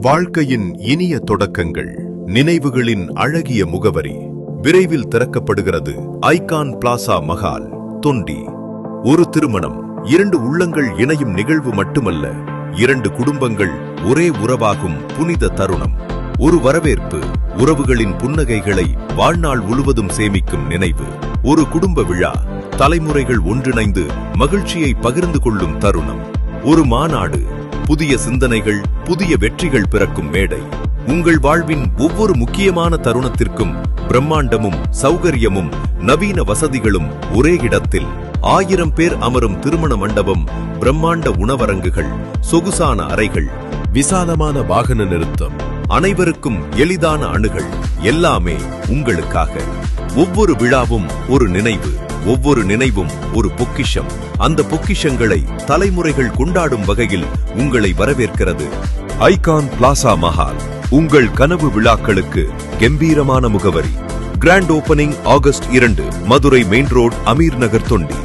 வாழ்க்கையின் இனிய தொடக்கங்கள், நினைவுகளின் அழகிய முகவரி. விரைவில் திறக்கப்படுகிறது ஐகான் பிளாசா மஹால், தொண்டி. ஒரு திருமணம், இரண்டு உள்ளங்கள் இணையும் நிகழ்வு மட்டுமல்ல, இரண்டு குடும்பங்கள் ஒரே உறவாகும் புனித தருணம். ஒரு வரவேற்பு, உறவுகளின் புன்னகைகளை வாழ்நாள் முழுவதும் சேமிக்கும் நினைவு. ஒரு குடும்ப விழா, தலைமுறைகள் ஒன்றிணைந்து மகிழ்ச்சியை பகிர்ந்து கொள்ளும் தருணம். ஒரு மாநாடு, புதிய சிந்தனைகள், புதிய வெற்றிகள் பிறக்கும் மேடை. உங்கள் வாழ்வின் ஒவ்வொரு முக்கியமான தருணத்திற்கும் பிரம்மாண்டமும் சௌகரியமும் நவீன வசதிகளும் ஒரே இடத்தில். 1000 பேர் அமரும் திருமண மண்டபம், பிரம்மாண்ட உணவரங்குகள், சொகுசான அறைகள், விசாலமான வாகன நிறுத்தம், அனைவருக்கும் எளிதான அணுகல், எல்லாமே உங்களுக்காக. ஒவ்வொரு விழாவும் ஒரு நினைவு, ஒவ்வொரு நினைவும் ஒரு பொக்கிஷம். அந்த பொக்கிஷங்களை தலைமுறைகள் கொண்டாடும் வகையில் உங்களை வரவேற்கிறது ஐகான் பிளாசா மஹால். உங்கள் கனவு விழாக்களுக்கு கம்பீரமான முகவரி. Grand opening August 2, Madurai main road, Ameer Nagar, Thondi.